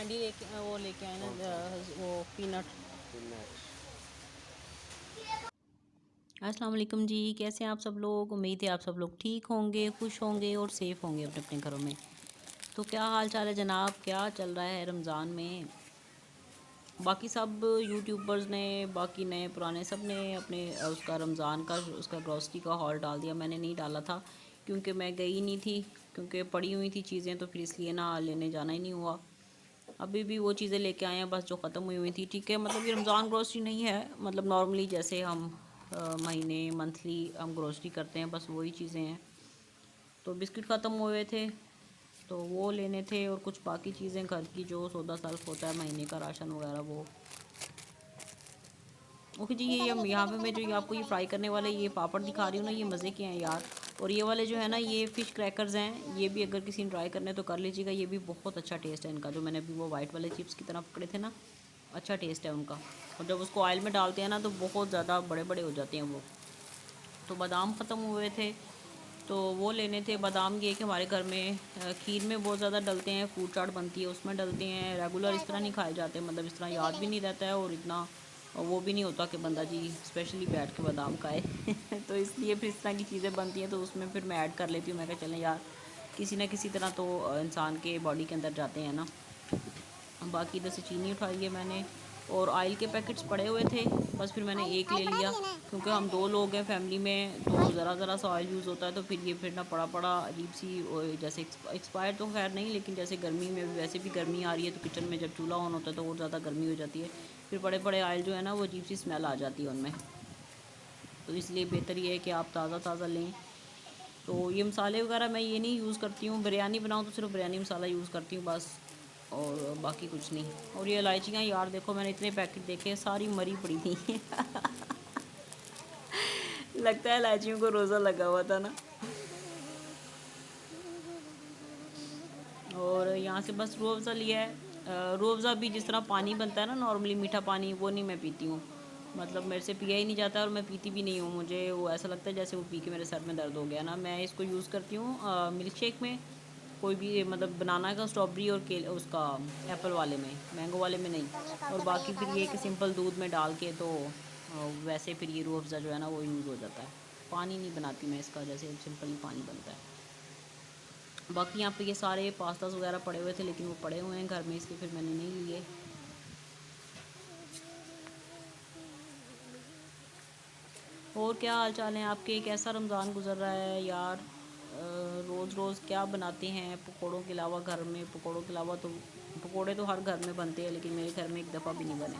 Candy लेके वो लेके आए ना वो पीनट। अस्सलाम वालेकुम जी, कैसे हैं आप सब लोग। उम्मीद है आप सब लोग ठीक होंगे, खुश होंगे और सेफ़ होंगे अपने अपने घरों में। तो क्या हाल चाल है जनाब, क्या चल रहा है रमज़ान में। बाकी सब यूट्यूबर्स ने, बाकी नए पुराने सब ने अपने उसका रमज़ान का उसका ग्रॉसरी का हॉल डाल दिया। मैंने नहीं डाला था क्योंकि मैं गई नहीं थी, क्योंकि पड़ी हुई थी चीज़ें, तो फिर इसलिए ना लेने जाना ही नहीं हुआ। अभी भी वो चीज़ें लेके आए हैं बस जो ख़त्म हुई हुई थी। ठीक है, मतलब ये रमज़ान ग्रोसरी नहीं है, मतलब नॉर्मली जैसे हम महीने मंथली हम ग्रोसरी करते हैं, बस वही चीज़ें हैं। तो बिस्किट ख़त्म हुए थे तो वो लेने थे, और कुछ बाकी चीज़ें घर की जो सौदा सल्फ होता है महीने का राशन वगैरह वो। ओके जी, ये यहाँ पे मैं जो ये आपको ये फ्राई करने वाले ये पापड़ दिखा रही हूँ ना, ये मज़े के हैं यार। और ये वाले जो है ना ये फ़िश क्रैकर्स हैं, ये भी अगर किसी ने ट्राई करने तो कर लीजिएगा। ये भी बहुत अच्छा टेस्ट है इनका, जो मैंने अभी वो वाइट वाले चिप्स की तरह पकड़े थे ना, अच्छा टेस्ट है उनका। और जब उसको ऑयल में डालते हैं ना तो बहुत ज़्यादा बड़े बड़े हो जाते हैं वो। तो बादाम ख़त्म हुए थे तो वो लेने थे। बादाम ये कि हमारे घर में खीर में बहुत ज़्यादा डलते हैं, फ्रूट चाट बनती है उसमें डलते हैं। रेगुलर इस तरह नहीं खाए जाते, मतलब इस तरह याद भी नहीं रहता है और इतना वो भी नहीं होता कि बंदा जी स्पेशली बैठ के बादाम खाए तो इसलिए फिर इस तरह की चीज़ें बनती हैं तो उसमें फिर मैं ऐड कर लेती हूँ। मैं कहा चलें यार, किसी ना किसी तरह तो इंसान के बॉडी के अंदर जाते हैं ना। बाकी इधर से चीनी उठाई है मैंने, और ऑयल के पैकेट्स पड़े हुए थे, बस फिर मैंने एक ले लिया क्योंकि हम 2 लोग हैं फैमिली में, तो ज़रा सा ऑयल यूज़ होता है। तो फिर ये फिर ना पड़ा पड़ा अजीब सी जैसे एक्सपायर तो खैर नहीं, लेकिन जैसे गर्मी में भी, वैसे भी गर्मी आ रही है तो किचन में जब चूल्हा ऑन होता है तो और ज़्यादा गर्मी हो जाती है। फिर बड़े बड़े ऑयल जो है ना वो अजीब सी स्मेल आ जाती है उनमें। तो इसलिए बेहतर ये है कि आप ताज़ा ताज़ा लें। तो ये मसाले वगैरह मैं ये नहीं यूज़ करती हूँ, बिरयानी बनाऊँ तो सिर्फ बिरयानी मसाला यूज़ करती हूँ बस, और बाकी कुछ नहीं। और ये इलायचियाँ यार देखो, मैंने इतने पैकेट देखे सारी मरी पड़ी थी लगता है इलायचियों को रोज़ा लगा हुआ था ना। और यहाँ से बस रूह अफ़ज़ा लिया है। रूह अफ़ज़ा भी जिस तरह पानी बनता है ना नॉर्मली मीठा पानी, वो नहीं मैं पीती हूँ। मतलब मेरे से पिया ही नहीं जाता और मैं पीती भी नहीं हूँ। मुझे वो ऐसा लगता है जैसे वो पी के मेरे सर में दर्द हो गया ना। मैं इसको यूज़ करती हूँ मिल्क शेक में, कोई भी मतलब बनाना का, स्ट्रॉबेरी और केले उसका, एप्पल वाले में, मैंगो वाले में नहीं। और बाकी फिर ये कि सिंपल दूध में डाल के तो वैसे फिर ये रूह अफ़ज़ा जो है ना वो यूज़ हो जाता है। पानी नहीं बनाती मैं इसका, जैसे सिंपल ही पानी बनता है। बाकी यहाँ पे ये सारे पास्तास वगैरह पड़े हुए थे, लेकिन वो पड़े हुए हैं घर में, इसलिए फिर मैंने नहीं लिए। और क्या हाल चाल है आपके, कैसा रमज़ान गुजर रहा है यार। रोज़ रोज़ क्या बनाते हैं पकोड़ों के अलावा घर में। पकोड़ों के अलावा तो पकोड़े तो हर घर में बनते हैं, लेकिन मेरे घर में एक दफ़ा भी नहीं बने।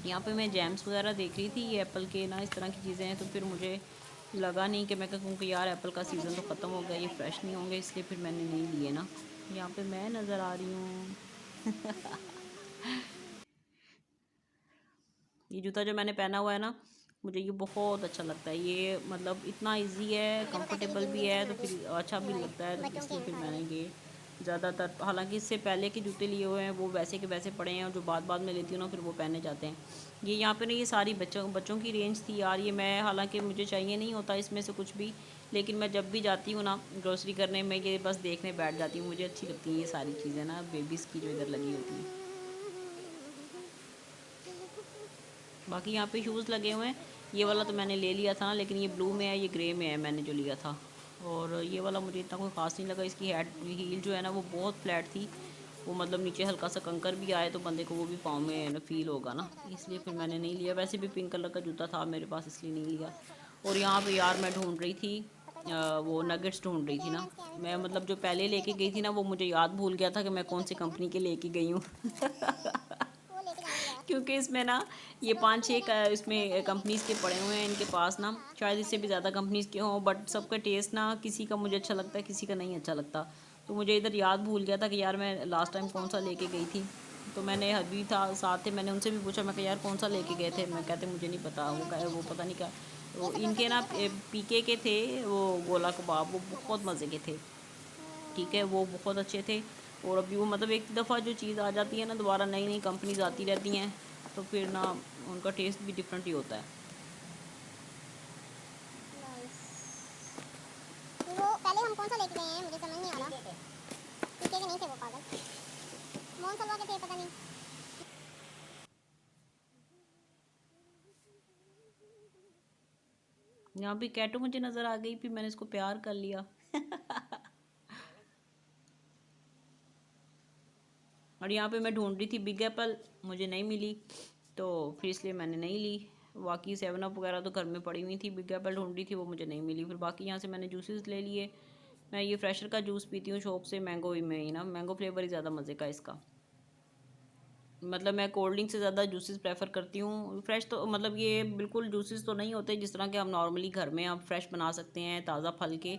यहाँ पे मैं जैम्स वगैरह देख रही थी, ये एप्पल के ना इस तरह की चीज़ें हैं, तो फिर मुझे लगा नहीं कि मैं कहूँ कि यार एप्पल का सीज़न तो ख़त्म हो गया, ये फ्रेश नहीं होंगे, इसलिए फिर मैंने नहीं लिए ना। यहाँ पे मैं नज़र आ रही हूँ ये जूता जो मैंने पहना हुआ है ना, मुझे ये बहुत अच्छा लगता है। ये मतलब इतना इजी है, कंफर्टेबल भी है, तो फिर अच्छा भी लगता है, तो इसलिए फिर मैंने ये ज़्यादातर, हालांकि इससे पहले के जूते लिए हुए हैं वो वैसे के वैसे पड़े हैं, और जो बाद बाद में लेती हूँ ना फिर वो पहने जाते हैं। ये यहाँ पे ना ये सारी बच्चों की रेंज थी यार। ये मैं, हालांकि मुझे चाहिए नहीं होता इसमें से कुछ भी, लेकिन मैं जब भी जाती हूँ ना ग्रोसरी करने में, ये बस देखने बैठ जाती हूँ। मुझे अच्छी लगती हैं ये सारी चीज़ें ना, बेबीज़ की जो इधर लगी होती हैं। बाकी यहाँ पे शूज़ लगे हुए हैं। ये वाला तो मैंने ले लिया था ना, लेकिन ये ब्लू में है, ये ग्रे में है मैंने जो लिया था। और ये वाला मुझे इतना कोई ख़ास नहीं लगा। इसकी हील जो है ना वो बहुत फ्लैट थी, वो मतलब नीचे हल्का सा कंकर भी आए तो बंदे को वो भी पाँव में ना फील होगा ना, इसलिए फिर मैंने नहीं लिया। वैसे भी पिंक कलर का जूता था मेरे पास, इसलिए नहीं लिया। और यहाँ पे यार मैं ढूंढ रही थी वो नगेट्स ढूंढ रही थी ना मैं, मतलब जो पहले लेके गई थी ना वो मुझे याद भूल गया था कि मैं कौन सी कंपनी के लेके गई हूँ क्योंकि इसमें ना ये 5-6 इसमें कंपनीज़ के पड़े हुए हैं इनके पास ना, शायद इससे भी ज़्यादा कंपनीज़ के हों, बट सबका टेस्ट ना किसी का मुझे अच्छा लगता है, किसी का नहीं अच्छा लगता। तो मुझे इधर याद भूल गया था कि यार मैं लास्ट टाइम कौन सा लेके गई थी। तो मैंने हबी था साथ थे, मैंने उनसे भी पूछा, मैं कहा यार कौन सा लेके गए थे, मैं कहते मुझे नहीं पता। वो कहे वो पता नहीं क्या, वो इनके ना पीके के थे वो गोला कबाब, वो बहुत मज़े के थे। ठीक है, वो बहुत अच्छे थे। और अभी वो मतलब एक दफ़ा जो चीज़ आ जाती है ना, दोबारा नई नई कंपनीज आती रहती हैं, तो फिर ना उनका टेस्ट भी डिफरेंट ही होता है। वो पहले हम कौन सा लेके गए हैं मुझे समझ नहीं आ रहा। पीके कौन सा लगा के थे पता नहीं। यहाँ पे कैटो मुझे नज़र आ गई, फिर मैंने इसको प्यार कर लिया। और यहाँ पे मैं ढूंढ रही थी बिग एप्पल, मुझे नहीं मिली, तो फिर इसलिए मैंने नहीं ली। बाकी 7 अप वगैरह तो घर में पड़ी हुई थी, बिग एप्पल ढूंढ रही थी, वो मुझे नहीं मिली। फिर बाकी यहाँ से मैंने जूसेस ले लिए। मैं ये फ्रेशर का जूस पीती हूँ शॉप से, मैंगो में ही ना, मैंगो फ्लेवर ही ज़्यादा मज़े का इसका। मतलब मैं कोल्ड ड्रिंक से ज़्यादा जूसेस प्रेफर करती हूँ। फ्रेश तो मतलब ये बिल्कुल जूसेस तो नहीं होते जिस तरह के हम नॉर्मली घर में आप फ्रेश बना सकते हैं ताज़ा फल के,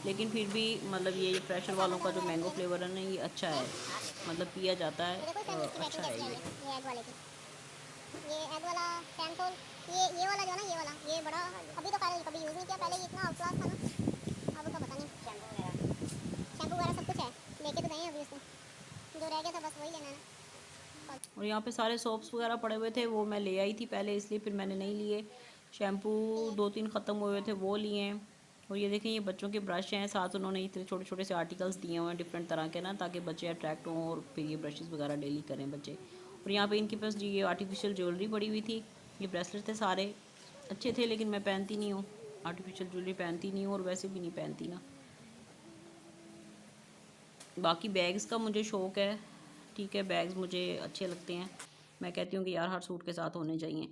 लेकिन फिर भी मतलब ये फ्रेशर वालों का जो मैंगो फ्लेवर है ना, ये अच्छा है, मतलब पिया जाता है, अच्छा है ये। ये एग वाले की, ये एग वाला सैंथोल, ये वाला जो है ना, ये वाला, ये बड़ा अभी तो खैर कभी यूज़ नहीं किया, पहले ये इतना आउट क्लास था ना, अब तो पता नहीं। शैम्पू वगैरह सब कुछ है, लेके तो गए हैं अभी उसने, जो रह गया था बस वही लेना है। और यहाँ पे सारे सोप्स वगैरह पड़े हुए थे, वो मैं ले आई थी पहले, इसलिए फिर मैंने नहीं लिए। शैम्पू 2-3 ख़त्म हुए थे, वो लिए हैं। और ये देखें, ये बच्चों के ब्रश हैं, साथ उन्होंने इतने छोटे छोटे से आर्टिकल्स दिए हुए हैं डिफरेंट तरह के ना, ताकि बच्चे अट्रैक्ट हों और फिर ये ब्रशेस वगैरह डेली करें बच्चे। और यहाँ पे इनके पास जी ये आर्टिफिशियल ज्वेलरी पड़ी हुई थी, ये ब्रेसलेट थे, सारे अच्छे थे, लेकिन मैं पहनती नहीं हूँ आर्टिफिशियल ज्वेलरी, पहनती नहीं हूँ और वैसे भी नहीं पहनती ना। बाकी बैग्स का मुझे शौक़ है, ठीक है, बैग्स मुझे अच्छे लगते हैं, मैं कहती हूँ कि यार हर सूट के साथ होने चाहिए।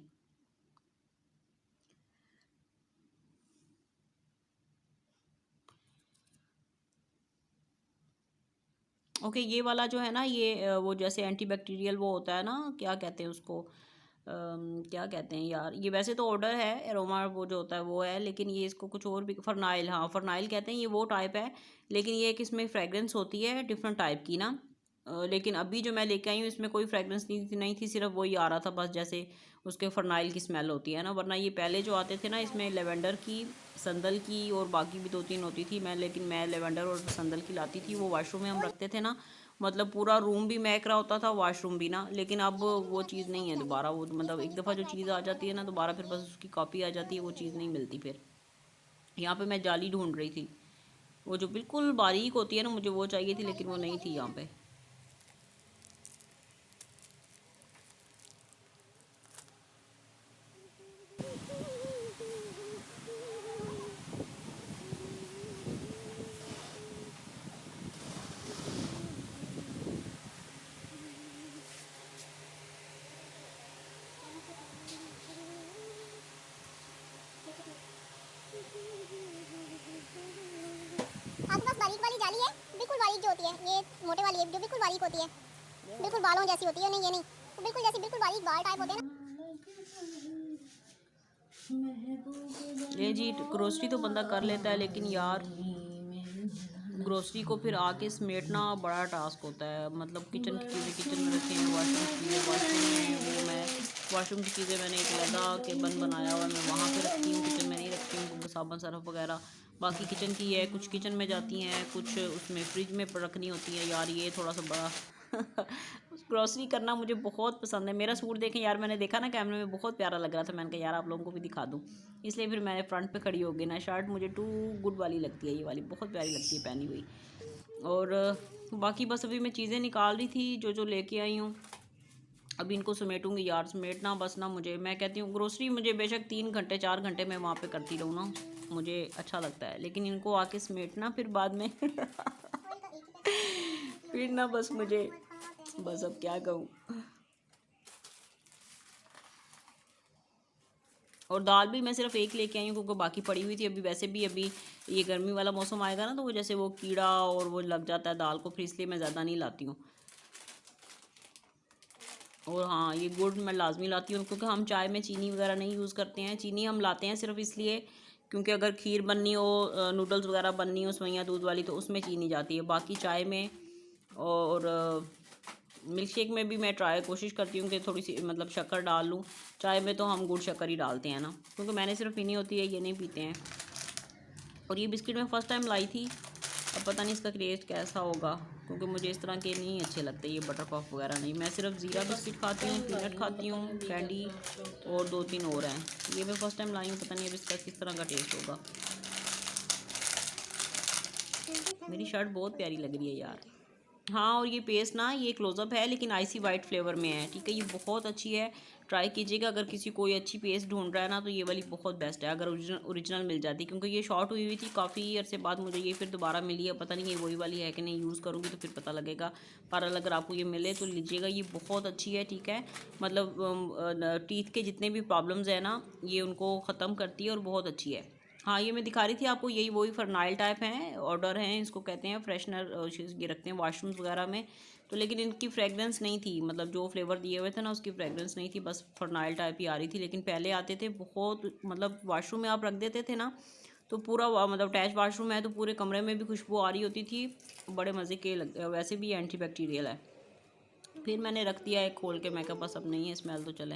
ओके, ये वाला जो है ना, ये वो जैसे एंटी बैक्टीरियल वो होता है ना, क्या कहते हैं उसको, क्या कहते हैं यार, ये वैसे तो ऑर्डर है एरोमा वो जो होता है वो है, लेकिन ये इसको कुछ और भी, फरनाइल, हाँ फरनाइल कहते हैं, ये वो टाइप है, लेकिन ये एक इसमें फ्रेगरेंस होती है डिफरेंट टाइप की ना। लेकिन अभी जो मैं लेके आई हूँ इसमें कोई फ्रेगरेंस नहीं थी, सिर्फ वही आ रहा था बस, जैसे उसके फरनाइल की स्मेल होती है ना, वरना ये पहले जो आते थे ना, इसमें लेवेंडर की, संदल की और बाकी भी 2-3 होती थी, लेकिन मैं लेवेंडर और संदल की लाती थी, वो वॉशरूम में हम रखते थे ना, मतलब पूरा रूम भी महक रहा होता था, वॉशरूम भी ना। लेकिन अब वो चीज़ नहीं है दोबारा, वो मतलब एक दफ़ा जो चीज़ आ जाती है ना दोबारा, फिर बस उसकी कॉपी आ जाती है, वो चीज़ नहीं मिलती फिर। यहाँ पे मैं जाली ढूंढ रही थी, वो जो बिल्कुल बारीक होती है ना, मुझे वो चाहिए थी, लेकिन वो नहीं थी यहाँ पे। आपके पास बारीक वाली जाली है, बिल्कुल बारीक जो होती है, ये मोटे वाली है जो बिल्कुल बारीक होती है, बिल्कुल बालों जैसी होती है, नहीं ये नहीं, तो बिल्कुल जैसी बिल्कुल बारीक बाल टाइप होते हैं ना। ये जी ग्रोसरी तो बंदा कर लेता है, लेकिन यार ग्रोसरी को फिर आके समेटना बड़ा टास्क होता है। मतलब किचन की चीज़ें किचन में रखी हैं, वॉशरूम की चीज़ें वॉशरूम में, वो मैं वॉशरूम की चीज़ें मैंने एक लगा के बंद बनाया हुआ है, मैं वहाँ पे रखती हूँ, किचन में नहीं रखती हूँ, साबुन सरफ वगैरह बाकी किचन की है, कुछ किचन में जाती हैं, कुछ उसमें फ्रिज में रखनी होती है। यार ये थोड़ा सा बड़ा ग्रॉसरी करना मुझे बहुत पसंद है। मेरा सूट देखें यार, मैंने देखा ना कैमरे में, बहुत प्यारा लग रहा था, मैंने कहा यार आप लोगों को भी दिखा दूँ, इसलिए फिर मैंने फ्रंट पे खड़ी हो गई ना। शर्ट मुझे टू गुड वाली लगती है, ये वाली बहुत प्यारी लगती है पहनी हुई। और बाकी बस अभी मैं चीज़ें निकाल रही थी जो जो लेके आई हूँ, अभी इनको समेटूंगी यार। समेटना बस ना, मुझे, मैं कहती हूँ ग्रोसरी मुझे बेशक 3 घंटे 4 घंटे मैं वहाँ पे करती रहूँ ना, मुझे अच्छा लगता है, लेकिन इनको आके समेटना फिर बाद में फिर ना बस मुझे, बस अब क्या कहूँ। और दाल भी मैं सिर्फ एक लेके आई हूँ क्योंकि बाकी पड़ी हुई थी। अभी वैसे भी अभी ये गर्मी वाला मौसम आएगा ना, तो वो जैसे वो कीड़ा और वो लग जाता है दाल को, फिर इसलिए मैं ज़्यादा नहीं लाती हूँ। और हाँ, ये गुड़ मैं लाजमी लाती हूँ क्योंकि हम चाय में चीनी वगैरह नहीं यूज़ करते हैं। चीनी हम लाते हैं सिर्फ इसलिए क्योंकि अगर खीर बननी हो, नूडल्स वगैरह बननी हो सवैयाँ दूध वाली, तो उसमें चीनी जाती है। बाकी चाय में और मिल्क शेक में भी मैं कोशिश करती हूँ कि थोड़ी सी मतलब शक्कर डाल लूँ। चाय में तो हम गुड़ शक्कर ही डालते हैं ना, क्योंकि मैंने सिर्फ पीनी होती है, ये नहीं पीते हैं। और ये बिस्किट मैं फ़र्स्ट टाइम लाई थी, अब पता नहीं इसका टेस्ट कैसा होगा, क्योंकि मुझे इस तरह के नहीं अच्छे लगते, ये बटर पफ वगैरह नहीं। मैं सिर्फ ज़ीरा बिस्किट खाती हूँ, पीनट खाती हूँ, कैंडी और 2-3 और हैं। ये मैं फ़र्स्ट टाइम लाई हूँ, पता नहीं अब इसका किस तरह का टेस्ट होगा। मेरी शर्ट बहुत प्यारी लग रही है यार। हाँ, और ये पेस्ट ना ये क्लोजअप है लेकिन आइसी वाइट फ्लेवर में है, ठीक है। ये बहुत अच्छी है, ट्राई कीजिएगा। अगर किसी कोई अच्छी पेस्ट ढूंढ रहा है ना तो ये वाली बहुत बेस्ट है, अगर ओरिजिनल मिल जाती, क्योंकि ये शॉर्ट हुई हुई थी काफ़ी अरसे बाद मुझे ये फिर दोबारा मिली है। पता नहीं ये वही वाली है कि नहीं, यूज़ करूँगी तो फिर पता लगेगा। पर अगर आपको ये मिले तो लीजिएगा, ये बहुत अच्छी है, ठीक है। मतलब टीथ के जितने भी प्रॉब्लम्स हैं ना ये उनको ख़त्म करती है और बहुत अच्छी है। हाँ, ये मैं दिखा रही थी आपको, यही वही फरनाइल टाइप हैं, ऑर्डर हैं, इसको कहते हैं फ्रेशनर, ये रखते हैं वॉशरूम्स वगैरह में। तो लेकिन इनकी फ्रेगरेंस नहीं थी, मतलब जो फ्लेवर दिए हुए थे ना उसकी फ्रेगरेंस नहीं थी, बस फरनाइल टाइप ही आ रही थी। लेकिन पहले आते थे बहुत, मतलब वॉशरूम में आप रख देते थे ना तो पूरा मतलब अटैच वॉशरूम है तो पूरे कमरे में भी खुशबू आ रही होती थी, बड़े मज़े के लग। वैसे भी एंटीबैक्टीरियल है। फिर मैंने रख दिया है खोल के, मैं कहा बस अब नहीं है स्मेल तो चले,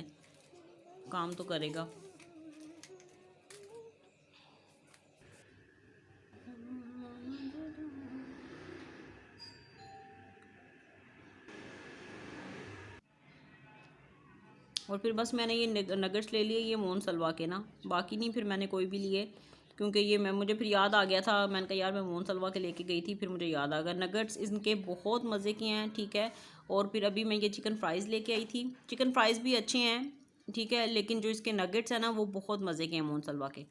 काम तो करेगा। और फिर बस मैंने ये नगेट्स ले लिए, ये मोहन सलवा के ना, बाकी नहीं फिर मैंने कोई भी लिए, क्योंकि ये मुझे फिर याद आ गया था। मैंने कहा यार मैं मोहन सलवा के लेके गई थी, फिर मुझे याद आ गया। नगेट्स इनके बहुत मज़े के हैं, ठीक है। और फिर अभी मैं ये चिकन फ्राइज़ लेके आई थी, चिकन फ्राइज़ भी अच्छे हैं, ठीक है। लेकिन जो इसके नगेट्स हैं ना वो बहुत मज़े के हैं मोहन सलवा के।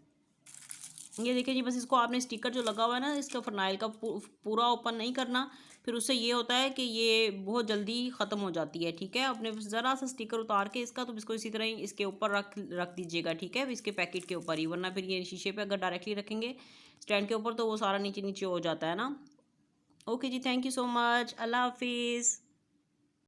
ये देखिए जी, बस इसको आपने स्टिकर जो लगा हुआ है ना इसका फरनाइल का पूरा ओपन नहीं करना, फिर उससे ये होता है कि ये बहुत जल्दी ख़त्म हो जाती है, ठीक है। आपने ज़रा सा स्टिकर उतार के इसका, तो इसको इसी तरह ही इसके ऊपर रख दीजिएगा, ठीक है, इसके पैकेट के ऊपर ही, वरना फिर ये शीशे पे अगर डायरेक्टली रखेंगे स्टैंड के ऊपर तो वो सारा नीचे नीचे हो जाता है ना। Okay ji, thank you so much, Allah हाफिज़।